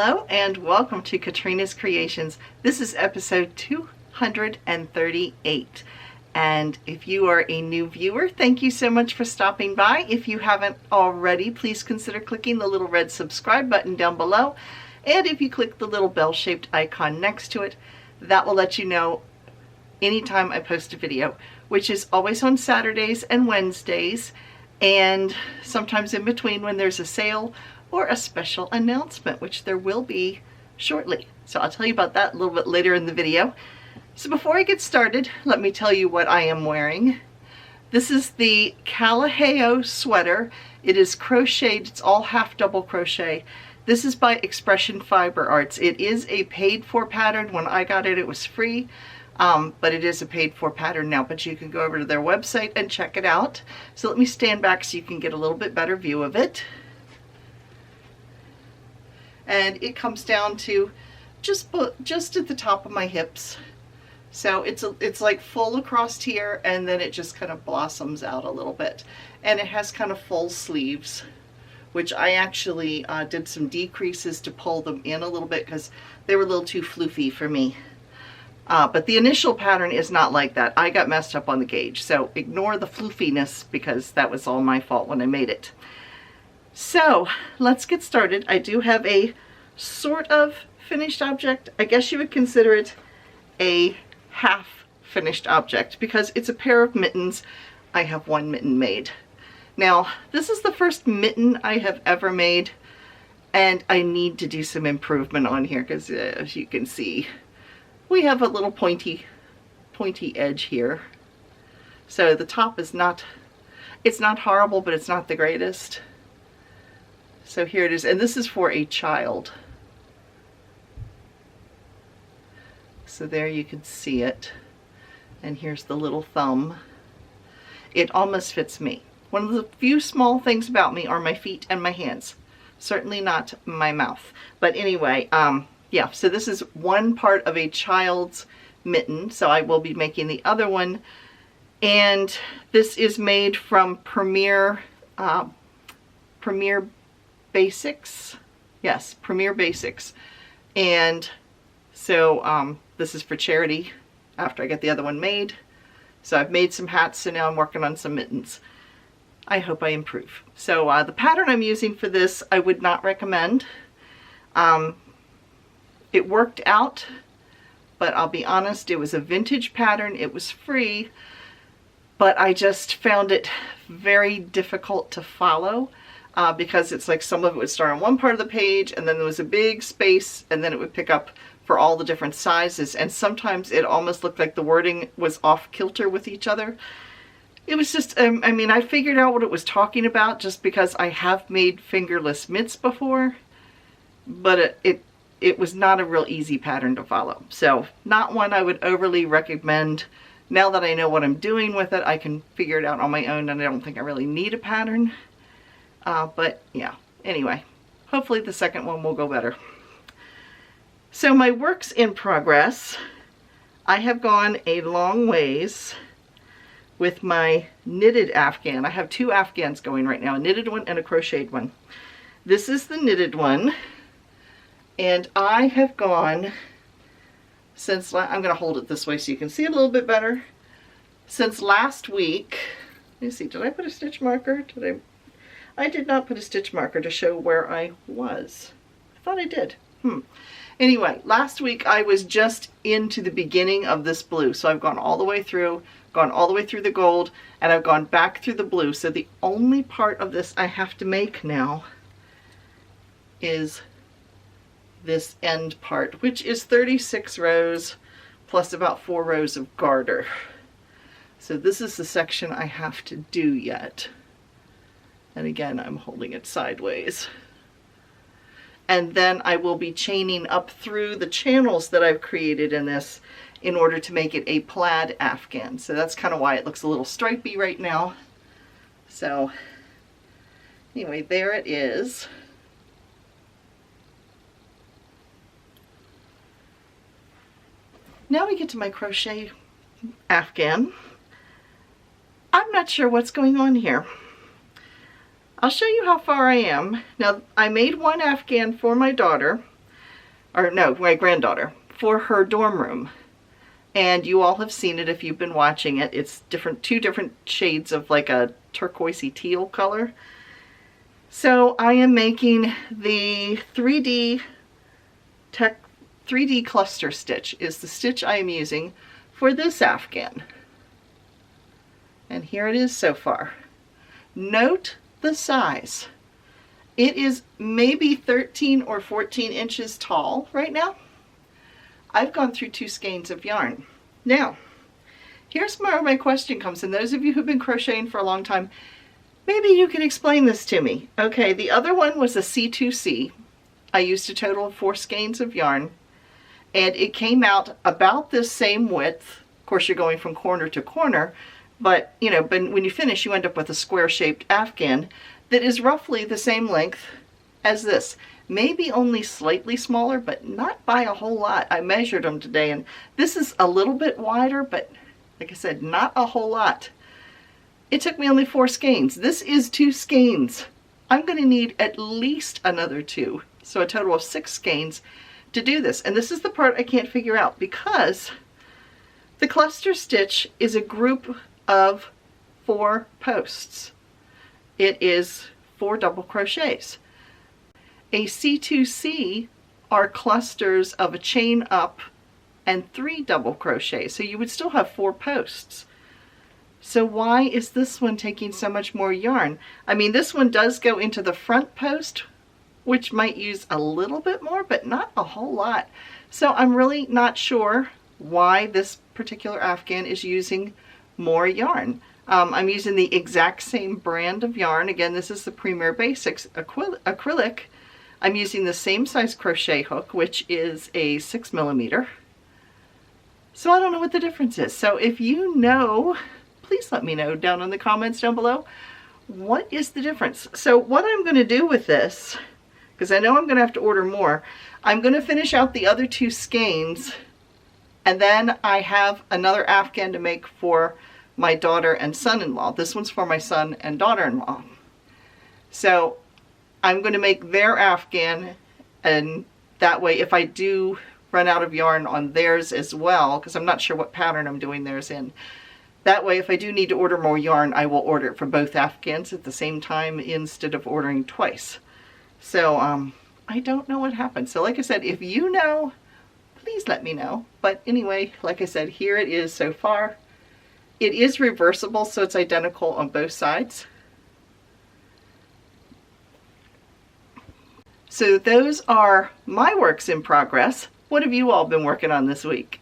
Hello and welcome to Katrina's Creations. This is episode 238. And if you are a new viewer, thank you so much for stopping by. If you haven't already, please consider clicking the little red subscribe button down below. And if you click the little bell-shaped icon next to it, that will let you know anytime I post a video, which is always on Saturdays and Wednesdays, and sometimes in between when there's a sale or a special announcement, which there will be shortly. So I'll tell you about that a little bit later in the video. So before I get started, let me tell you what I am wearing. This is the Calaheo sweater. It is crocheted, it's all half double crochet. This is by Expression Fiber Arts. It is a paid for pattern. When I got it, it was free. But it is a paid for pattern now, but you can go over to their website and check it out. So let me stand back so you can get a little bit better view of it. And it comes down to just at the top of my hips. So it's like full across here, and then it just kind of blossoms out a little bit. And it has kind of full sleeves, which I actually did some decreases to pull them in a little bit because they were a little too floofy for me. But the initial pattern is not like that. I got messed up on the gauge, so ignore the floofiness because that was all my fault when I made it. So let's get started. I do have a sort of finished object. I guess you would consider it a half finished object because it's a pair of mittens. I have one mitten made. Now, this is the first mitten I have ever made, and I need to do some improvement on here because as you can see, we have a little pointy edge here. So the top is not, it's not horrible, but it's not the greatest. So here it is, and this is for a child. So there you can see it. And here's the little thumb. It almost fits me. One of the few small things about me are my feet and my hands. Certainly not my mouth. But anyway, yeah, so this is one part of a child's mitten, so I will be making the other one. And this is made from Premier Basics. Yes, Premier Basics. And so this is for charity after I get the other one made. So I've made some hats, so now I'm working on some mittens. I hope I improve. So the pattern I'm using for this, I would not recommend. It worked out, but I'll be honest, it was a vintage pattern. It was free, but I just found it very difficult to follow because it's like some of it would start on one part of the page and then there was a big space and then it would pick up for all the different sizes, and sometimes it almost looked like the wording was off kilter with each other. It was just, I mean, I figured out what it was talking about just because I have made fingerless mitts before, but it was not a real easy pattern to follow. So not one I would overly recommend. Now that I know what I'm doing with it, I can figure it out on my own, and I don't think I really need a pattern. But yeah, anyway, hopefully the second one will go better. So my works in progress, I have gone a long ways with my knitted Afghan. I have two Afghans going right now, a knitted one and a crocheted one. This is the knitted one. And I have gone since, I'm going to hold it this way so you can see it a little bit better. Since last week, let me see, did I put a stitch marker? I did not put a stitch marker to show where I was. I thought I did. Anyway, last week I was just into the beginning of this blue. So I've gone all the way through, the gold, and I've gone back through the blue. So the only part of this I have to make now is this end part, which is 36 rows plus about 4 rows of garter. So this is the section I have to do yet. And again, I'm holding it sideways. And then I will be chaining up through the channels that I've created in this in order to make it a plaid Afghan. So that's kind of why it looks a little stripy right now. So anyway, there it is. Now we get to my crochet Afghan. I'm not sure what's going on here. I'll show you how far I am. Now, I made one Afghan for my daughter, or no, my granddaughter, for her dorm room. And you all have seen it if you've been watching it. It's different, two different shades of like a turquoisey teal color. So I am making the 3D cluster stitch is the stitch I am using for this afghan. And here it is so far. Note the size. It is maybe 13 or 14 inches tall right now. I've gone through 2 skeins of yarn. Now, here's where my question comes, and those of you who've been crocheting for a long time, maybe you can explain this to me. Okay, the other one was a C2C. I used a total of 4 skeins of yarn, and it came out about this same width. Of course, you're going from corner to corner, but you know, when you finish, you end up with a square-shaped afghan that is roughly the same length as this. Maybe only slightly smaller, but not by a whole lot. I measured them today, and this is a little bit wider, but like I said, not a whole lot. It took me only 4 skeins. This is 2 skeins. I'm going to need at least another 2, so a total of 6 skeins to do this. And this is the part I can't figure out, because the cluster stitch is a group of 4 posts. It is 4 double crochets. A C2C are clusters of a chain up and 3 double crochets, so you would still have 4 posts. So why is this one taking so much more yarn? I mean, this one does go into the front post, which might use a little bit more, but not a whole lot. So I'm really not sure why this particular afghan is using more yarn. I'm using the exact same brand of yarn. Again, this is the Premier Basics acrylic. I'm using the same size crochet hook, which is a 6mm. So I don't know what the difference is. So if you know, please let me know down in the comments down below. What is the difference? So what I'm going to do with this, because I know I'm going to have to order more, I'm going to finish out the other 2 skeins, and then I have another afghan to make for my daughter and son-in-law. This one's for my son and daughter-in-law. So I'm going to make their afghan, and that way if I do run out of yarn on theirs as well, because I'm not sure what pattern I'm doing theirs in, that way if I do need to order more yarn, I will order it for both afghans at the same time instead of ordering twice. So I don't know what happened. So like I said, if you know, please let me know. But anyway, like I said, here it is so far. It is reversible, so it's identical on both sides. So those are my works in progress. What have you all been working on this week?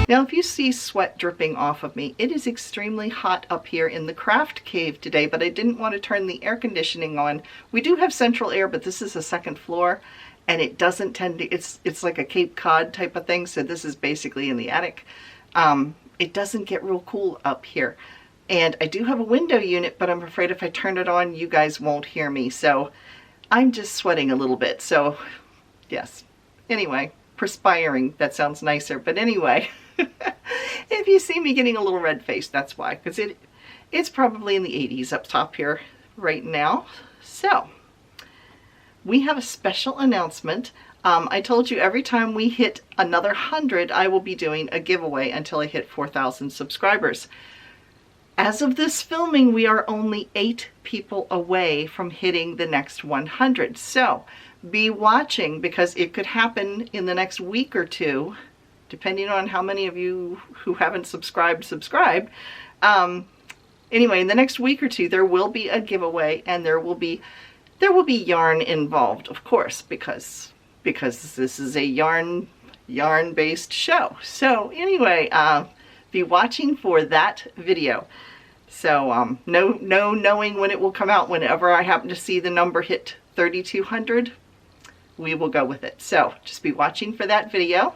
Now, if you see sweat dripping off of me, it is extremely hot up here in the craft cave today, but I didn't want to turn the air conditioning on. We do have central air, but this is a second floor, and it doesn't tend to, it's like a Cape Cod type of thing, so this is basically in the attic. It doesn't get real cool up here. And I do have a window unit, but I'm afraid if I turn it on, you guys won't hear me. So I'm just sweating a little bit. So yes, anyway, perspiring, that sounds nicer. But anyway, if you see me getting a little red faced, that's why, because it's probably in the 80s up top here right now. So we have a special announcement. I told you every time we hit another 100, I will be doing a giveaway until I hit 4,000 subscribers. As of this filming, we are only 8 people away from hitting the next 100. So be watching, because it could happen in the next week or two, depending on how many of you who haven't subscribed, subscribe. Anyway, in the next week or two, there will be a giveaway, and there will be yarn involved, of course, because this is a yarn-based show. So anyway, be watching for that video. So no knowing when it will come out. Whenever I happen to see the number hit 3,200, we will go with it. So just be watching for that video.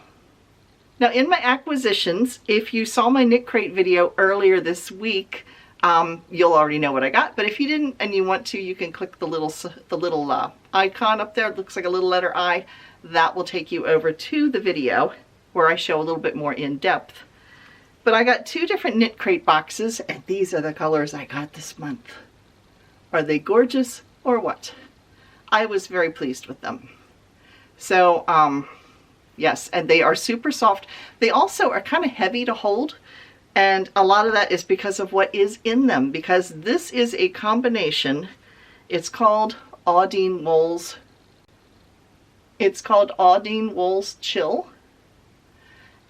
Now, in my acquisitions, if you saw my knit crate video earlier this week, you'll already know what I got. But if you didn't and you want to, you can click the little icon up there. It looks like a little letter I. That will take you over to the video where I show a little bit more in depth. But I got 2 different knit crate boxes, and these are the colors I got this month. Are they gorgeous or what? I was very pleased with them. So yes, and they are super soft. They also are kind of heavy to hold. And a lot of that is because of what is in them, because this is a combination. It's called Audine Wool's. It's called Audine Wool's Chill.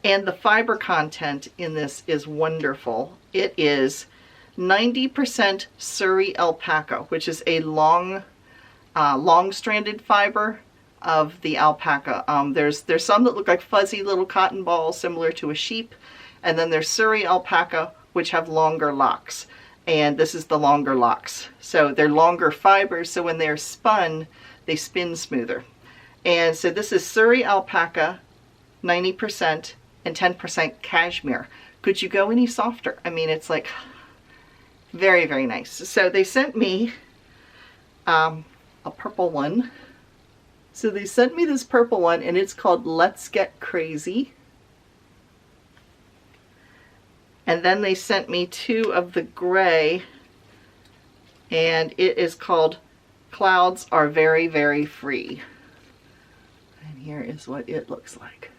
And the fiber content in this is wonderful. It is 90% Surrey alpaca, which is a long-stranded fiber of the alpaca. There's some that look like fuzzy little cotton balls similar to a sheep. And then there's Surrey alpaca, which have longer locks. And this is the longer locks. So they're longer fibers, so when they're spun, they spin smoother. And so this is Surrey alpaca, 90%, and 10% cashmere. Could you go any softer? I mean, it's like very, very nice. So they sent me a purple one. So they sent me this purple one, and it's called Let's Get Crazy. And then they sent me 2 of the gray, and it is called Clouds Are Very, Very Free. And here is what it looks like.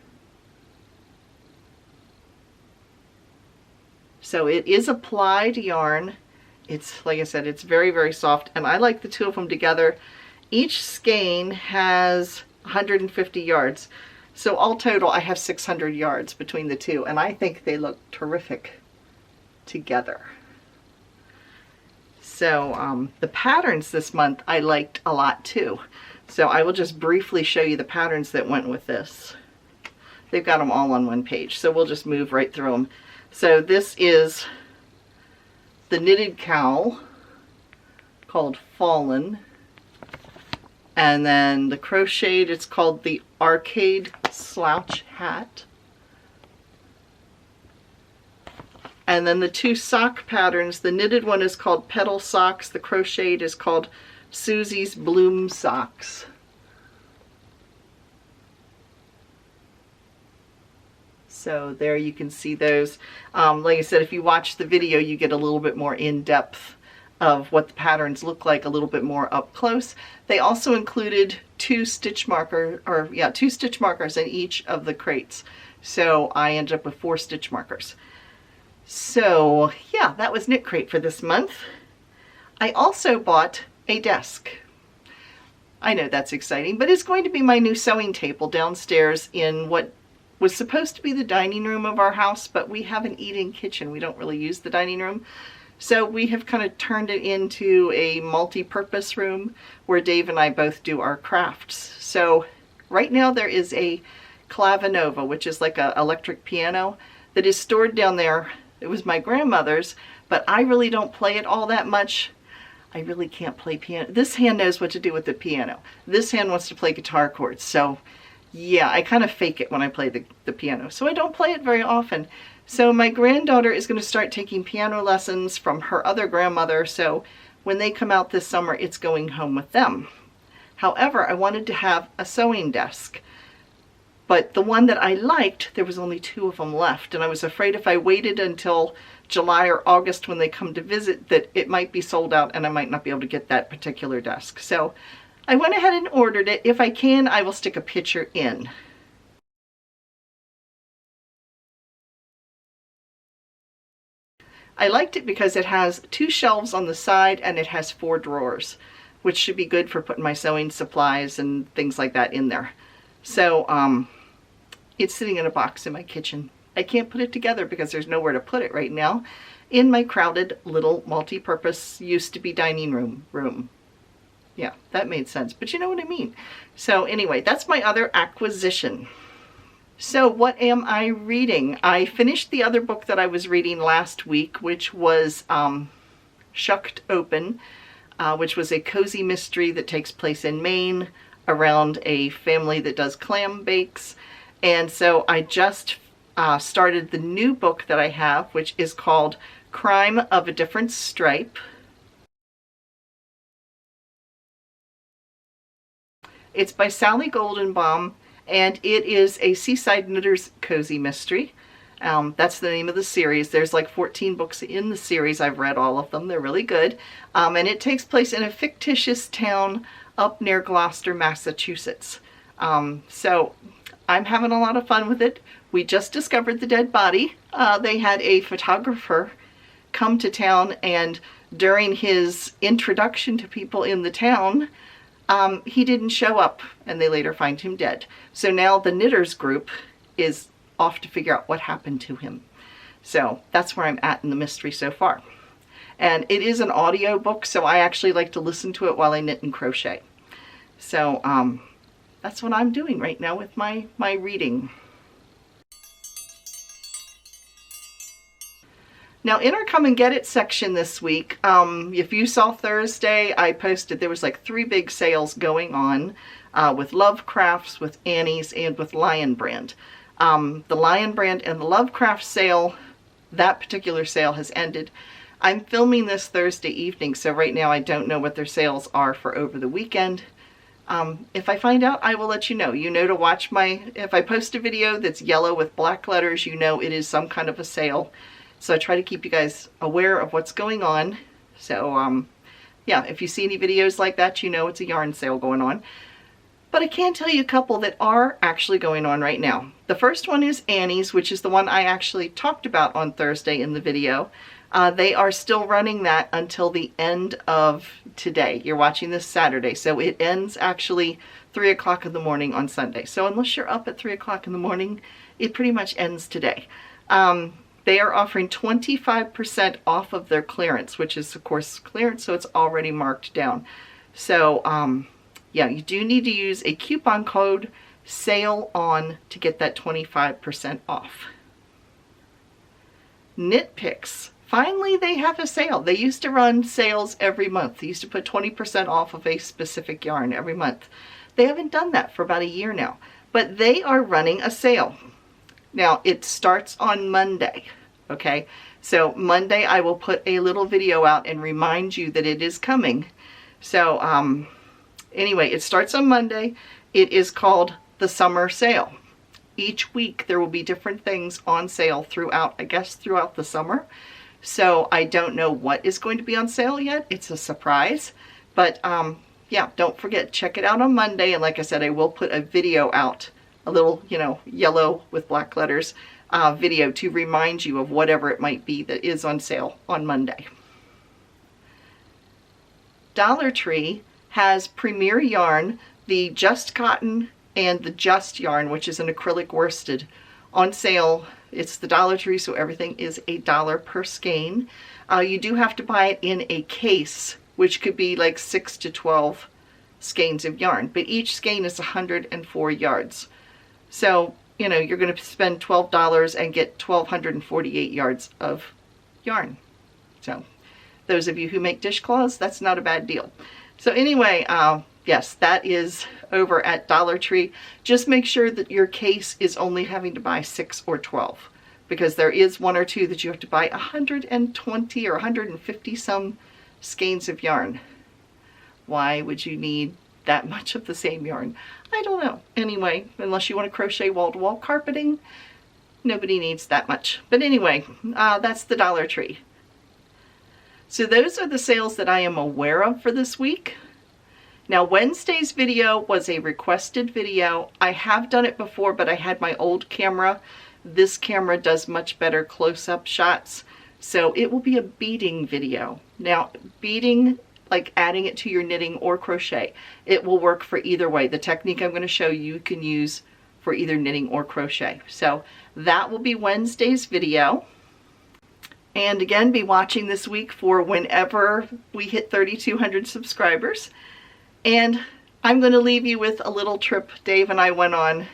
So it is applied yarn. It's, like I said, it's very, very soft, and I like the 2 of them together. Each skein has 150 yards. So all total, I have 600 yards between the 2, and I think they look terrific together. So the patterns this month I liked a lot too. So I will just briefly show you the patterns that went with this. They've got them all on one page, so we'll just move right through them. So this is the knitted cowl called Fallen. And then the crocheted, it's called the Arcade Slouch Hat. And then the 2 sock patterns, the knitted one is called Petal Socks, the crocheted is called Susie's Bloom Socks. So there you can see those. Like I said, if you watch the video, you get a little bit more in-depth of what the patterns look like, a little bit more up close. They also included 2 stitch markers in each of the crates. So I ended up with 4 stitch markers. So yeah, that was Knit Crate for this month. I also bought a desk. I know that's exciting, but it's going to be my new sewing table downstairs in what was supposed to be the dining room of our house, but we have an eat-in kitchen. We don't really use the dining room. So we have kind of turned it into a multi-purpose room where Dave and I both do our crafts. So right now there is a clavinova, which is like an electric piano that is stored down there. It was my grandmother's, but I really don't play it all that much. I really can't play piano. This hand knows what to do with the piano. This hand wants to play guitar chords. So yeah, I kind of fake it when I play the piano. So I don't play it very often. So my granddaughter is going to start taking piano lessons from her other grandmother. So when they come out this summer, it's going home with them. However, I wanted to have a sewing desk. But the one that I liked, there was only 2 of them left. And I was afraid if I waited until July or August when they come to visit that it might be sold out and I might not be able to get that particular desk. So I went ahead and ordered it. If I can, I will stick a picture in. I liked it because it has 2 shelves on the side and it has 4 drawers, which should be good for putting my sewing supplies and things like that in there. So it's sitting in a box in my kitchen. I can't put it together because there's nowhere to put it right now in my crowded little multi-purpose used to be dining room. Yeah, that made sense, but you know what I mean. So anyway, that's my other acquisition. So what am I reading? I finished the other book that I was reading last week, which was Shucked Open, which was a cozy mystery that takes place in Maine around a family that does clam bakes. And so I just started the new book that I have, which is called Crime of a Different Stripe. It's by Sally Goldenbaum, and it is a Seaside Knitters cozy mystery. That's the name of the series. There's like 14 books in the series. I've read all of them. They're really good. And it takes place in a fictitious town up near Gloucester, Massachusetts. So I'm having a lot of fun with it. We just discovered the dead body. They had a photographer come to town, and during his introduction to people in the town, he didn't show up, and they later find him dead. So now the knitters group is off to figure out what happened to him. So that's where I'm at in the mystery so far. And it is an audio book, so I actually like to listen to it while I knit and crochet. So that's what I'm doing right now with my reading. Now in our Come and Get It section this week, if you saw Thursday, I posted there was like 3 big sales going on with Lovecrafts, with Annie's, and with Lion Brand. The Lion Brand and the Lovecraft sale, that particular sale has ended. I'm filming this Thursday evening, so right now I don't know what their sales are for over the weekend. If I find out, I will let you know. You know to watch if I post a video that's yellow with black letters, you know it is some kind of a sale. So I try to keep you guys aware of what's going on. So yeah, if you see any videos like that, you know it's a yarn sale going on. But I can tell you a couple that are actually going on right now. The first one is Annie's, which is the one I actually talked about on Thursday in the video. They are still running that until the end of today. You're watching this Saturday, so it ends actually 3 o'clock in the morning on Sunday. So unless you're up at 3 o'clock in the morning, it pretty much ends today. They are offering 25% off of their clearance, which is of course clearance, so it's already marked down. So yeah, you do need to use a coupon code SALE ON to get that 25% off. Knit Picks. Finally, they have a sale. They used to run sales every month. They used to put 20% off of a specific yarn every month. They haven't done that for about a year now, but they are running a sale. Now, it starts on Monday, okay? So Monday, I will put a little video out and remind you that it is coming. So anyway, it starts on Monday. It is called the Summer Sale. Each week, there will be different things on sale throughout, I guess, throughout the summer. So I don't know what is going to be on sale yet. It's a surprise. But yeah, don't forget, check it out on Monday. And like I said, I will put a video out, a little, you know, yellow with black letters video to remind you of whatever it might be that is on sale on Monday. Dollar Tree has Premier Yarn, the Just Cotton and the Just Yarn, which is an acrylic worsted, on sale. It's the Dollar Tree, so everything is $1 per skein. You do have to buy it in a case, which could be like 6 to 12 skeins of yarn, but each skein is 104 yards. So you know, you're going to spend $12 and get 1,248 yards of yarn. So those of you who make dishcloths, that's not a bad deal. So anyway, yes, that is over at Dollar Tree. Just make sure that your case is only having to buy 6 or 12, because there is 1 or 2 that you have to buy 120 or 150 some skeins of yarn. Why would you need that much of the same yarn? I don't know. Anyway, unless you want to crochet wall-to-wall carpeting, nobody needs that much. But anyway, that's the Dollar Tree. So those are the sales that I am aware of for this week. Now, Wednesday's video was a requested video. I have done it before, but I had my old camera. This camera does much better close-up shots, so it will be a beading video. Now, beading, like adding it to your knitting or crochet, it will work for either way. The technique I'm going to show you can use for either knitting or crochet. So that will be Wednesday's video. And again, be watching this week for whenever we hit 3,200 subscribers. And I'm going to leave you with a little trip Dave and I went on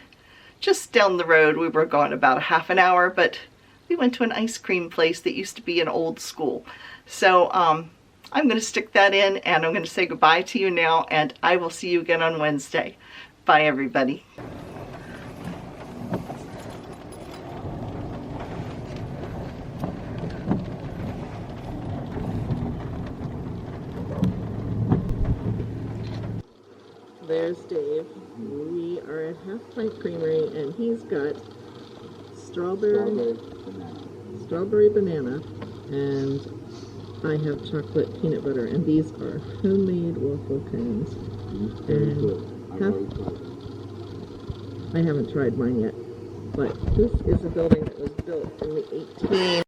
just down the road. We were gone about a half an hour, but we went to an ice cream place that used to be an old school. So I'm going to stick that in, and I'm going to say goodbye to you now, and I will see you again on Wednesday. Bye, everybody. There's Dave. We are at Half Pint Creamery, and he's got strawberry banana, and I have chocolate peanut butter, and these are homemade waffle cones. And I haven't tried mine yet, but this is a building that was built in the